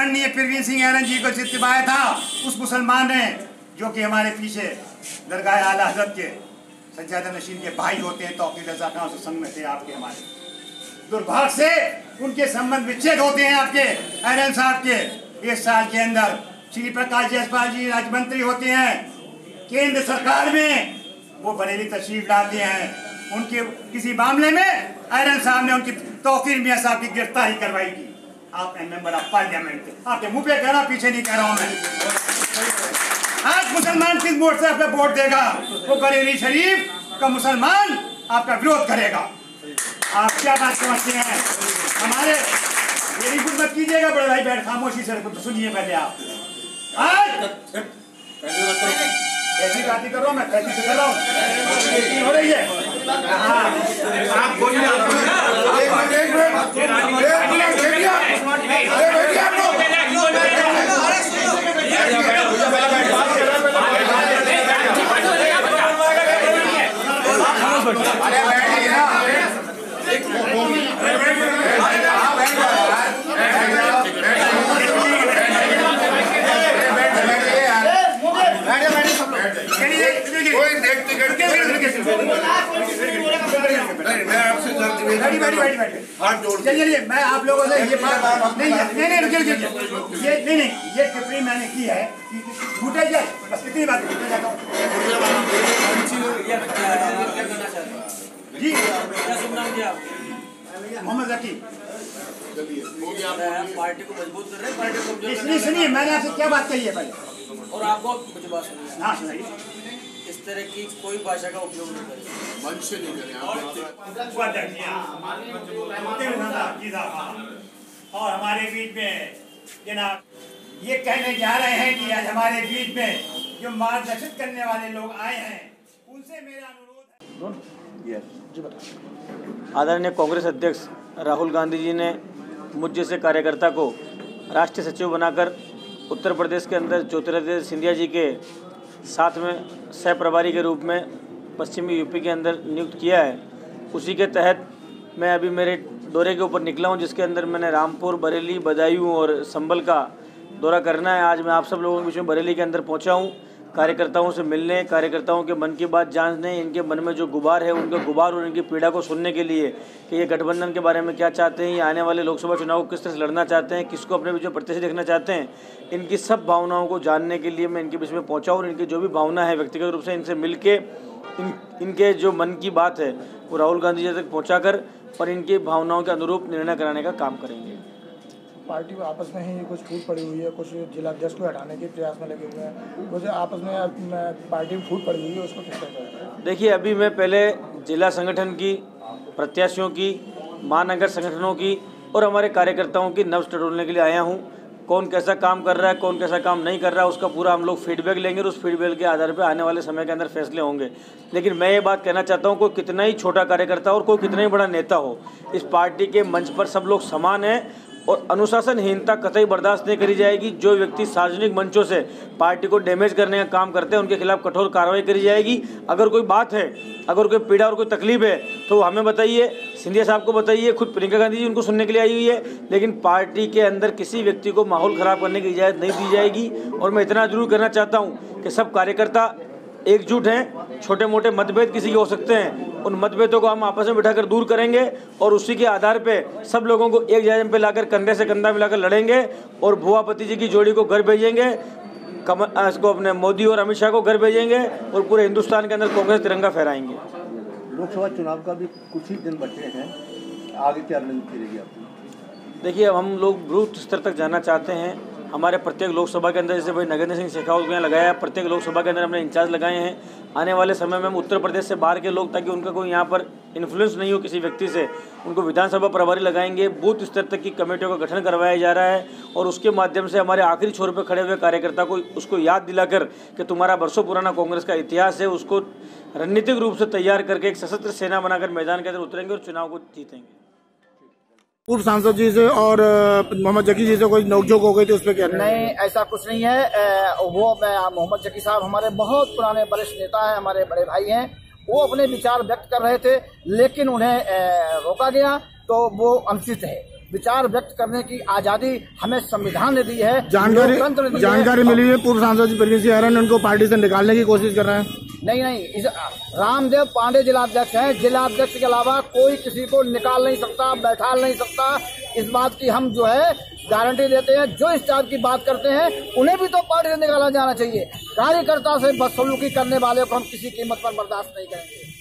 आदरणीय परवीन सिंह ऐरन जी को चितवाया था, उस मुसलमान ने जो कि हमारे पीछे दरगाह आला हज़रत के सज्जादा नशीन के भाई होते हैं, तौक़ीर रज़ा खान से संग में थे आपके, हमारे दुर्भाग्य से उनके संबंध विच्छेद होते हैं आपके ऐरन साहब के। इस साल के अंदर श्री प्रकाश जायसवाल जी राज्य मंत्री होते हैं केंद्र सरकार में, वो बरेली तशरीफ लाते हैं। उनके किसी मामले में ऐरन साहब ने उनकी तौक़ीर मियां साहब की गिरफ्तारी करवाई थी। आप मेंबर ऑफ पार्लियामेंट थे, आपके मुंह पे कह रहा, पीछे नहीं कह रहा हूं मैं। आज मुसलमान किस वोट से आपका वोट देगा? वो बरेली शरीफ का मुसलमान आपका विरोध करेगा। आप क्या बात समझते हैं? हमारे मेरी कुछ मत कीजिएगा बड़े भाई, बैठ खामोशी से सुनिए पहले आप। आज ऐसी बातें कर रहा हूँ मैं, कैसी से कर रहा हूँ, हो रही है। हाँ आप बोलिए, चलिए मैं आप लोगों से ये बात नहीं ये टिप्पणी मैंने की है कि छूटे जाए, बस इतनी बात छूटे जाता हूँ जी। मोहम्मद जकी पार्टी को मजबूत कर रहे हैं, पार्टी को इसलिए सुनिए मैंने आपसे क्या बात कही है पहले, और आपको मुझे बात सुनिए। हाँ सुनाइए। इस तरह की कोई भाषा का उपयोग नहीं करें, मंच से नहीं करें और हमारे बीच में जनाब ये कहने जा रहे हैं कि आज हमारे बीच में जो मार्गदर्शित करने वाले लोग आए हैं उनसे मेरा अनुरोध है। आदरणीय कांग्रेस अध्यक्ष राहुल गांधी जी ने मुझ जैसे कार्यकर्ता को राष्ट्रीय सचिव बनाकर उत्तर प्रदेश के अंदर ज्योतिरादित्य सिंधिया जी के साथ में सह प्रभारी के रूप में पश्चिमी यूपी के अंदर नियुक्त किया है। उसी के तहत मैं अभी मेरे दौरे के ऊपर निकला हूं, जिसके अंदर मैंने रामपुर, बरेली, बदायूं और संभल का दौरा करना है। आज मैं आप सब लोगों के बीच में बरेली के अंदर पहुंचा हूं, कार्यकर्ताओं से मिलने, कार्यकर्ताओं के मन की बात जानने, इनके मन में जो गुबार है उनके गुबार और इनकी पीड़ा को सुनने के लिए कि ये गठबंधन के बारे में क्या चाहते हैं, ये आने वाले लोकसभा चुनाव को किस तरह से लड़ना चाहते हैं, किसको अपने बीच में प्रत्याशी देखना चाहते हैं, इनकी सब भावनाओं को जानने के लिए मैं इनके बीच में पहुँचा और इनकी जो भी भावना है व्यक्तिगत रूप से इनसे मिल के इनके जो मन की बात है वो राहुल गांधी जी तक पहुँचा कर और इनकी भावनाओं के अनुरूप निर्णय कराने का काम करेंगे। पार्टी आपस में ही कुछ फूट पड़ी हुई है, कुछ जिलाध्यक्ष को हटाने के प्रयास में लगे हुए हैं, कुछ आपस में पार्टी में फूट पड़ी हुई है, उसको किस तरह? देखिए, अभी मैं पहले जिला संगठन की, प्रत्याशियों की, महानगर संगठनों की और हमारे कार्यकर्ताओं की नब्ज टटोलने के लिए आया हूं। कौन कैसा काम कर रहा है, कौन कैसा काम नहीं कर रहा है, उसका पूरा हम लोग फीडबैक लेंगे और उस फीडबैक के आधार पर आने वाले समय के अंदर फैसले होंगे। लेकिन मैं ये बात कहना चाहता हूँ, कोई कितना ही छोटा कार्यकर्ता और कोई कितना ही बड़ा नेता हो, इस पार्टी के मंच पर सब लोग समान हैं और अनुशासनहीनता कतई बर्दाश्त नहीं करी जाएगी। जो व्यक्ति सार्वजनिक मंचों से पार्टी को डैमेज करने का काम करते हैं उनके खिलाफ कठोर कार्रवाई करी जाएगी। अगर कोई बात है, अगर कोई पीड़ा और कोई तकलीफ है तो हमें बताइए, सिंधिया साहब को बताइए, खुद प्रियंका गांधी जी उनको सुनने के लिए आई हुई है। लेकिन पार्टी के अंदर किसी व्यक्ति को माहौल ख़राब करने की इजाज़त नहीं दी जाएगी। और मैं इतना जरूर करना चाहता हूँ कि सब कार्यकर्ता एकजुट हैं। छोटे मोटे मतभेद किसी के हो सकते हैं, उन मतभेदों को हम आपस में बिठाकर दूर करेंगे और उसी के आधार पे सब लोगों को एक जायम पे लाकर कंधे से कंधा मिलाकर लड़ेंगे और भुवापति जी की जोड़ी को घर भेजेंगे, इसको अपने मोदी और अमित शाह को घर भेजेंगे और पूरे हिंदुस्तान के अंदर कांग्रेस तिरंगा फहराएंगे। लोकसभा चुनाव का भी कुछ ही दिन बचे हैं, आगे क्या रणनीति रहेगी आपकी? देखिए, अब हम लोग बूथ स्तर तक जाना चाहते हैं। हमारे प्रत्येक लोकसभा के अंदर, जैसे भाई नगेंद्र सिंह शेखावत को यहाँ लगाया, प्रत्येक लोकसभा के अंदर हमने इंचार्ज लगाए हैं। आने वाले समय में हम उत्तर प्रदेश से बाहर के लोग, ताकि उनका कोई यहाँ पर इन्फ्लुएंस नहीं हो किसी व्यक्ति से, उनको विधानसभा प्रभारी लगाएंगे। बूथ स्तर तक की कमेटियों का गठन करवाया जा रहा है और उसके माध्यम से हमारे आखिरी छोर पर खड़े हुए कार्यकर्ता को उसको याद दिलाकर कि तुम्हारा बरसों पुराना कांग्रेस का इतिहास है, उसको रणनीतिक रूप से तैयार करके एक सशस्त्र सेना बनाकर मैदान के अंदर उतरेंगे और चुनाव को जीतेंगे। पूर्व सांसद जी से और मोहम्मद जकी जी से कोई नोकझोंक हो गई थी, उस पर क्या? नहीं, ऐसा कुछ नहीं है। वो मोहम्मद जकी साहब हमारे बहुत पुराने वरिष्ठ नेता हैं, हमारे बड़े भाई हैं। वो अपने विचार व्यक्त कर रहे थे, लेकिन उन्हें रोका गया तो वो अनुचित है। विचार व्यक्त करने की आजादी हमें संविधान ने दी है, जानकारी मिली है पूर्व सांसद प्रवीण सिंह आर्य उनको पार्टी से निकालने की कोशिश कर रहे हैं। नहीं, इस रामदेव पांडे जिलाध्यक्ष हैं। जिलाध्यक्ष के अलावा कोई किसी को निकाल नहीं सकता, बैठा नहीं सकता। इस बात की हम जो है गारंटी देते हैं। जो इस टाइप की बात करते हैं उन्हें भी तो पार्टी से निकाला जाना चाहिए। कार्यकर्ता से बदसलूकी करने वाले को हम किसी कीमत पर बर्दाश्त नहीं करेंगे।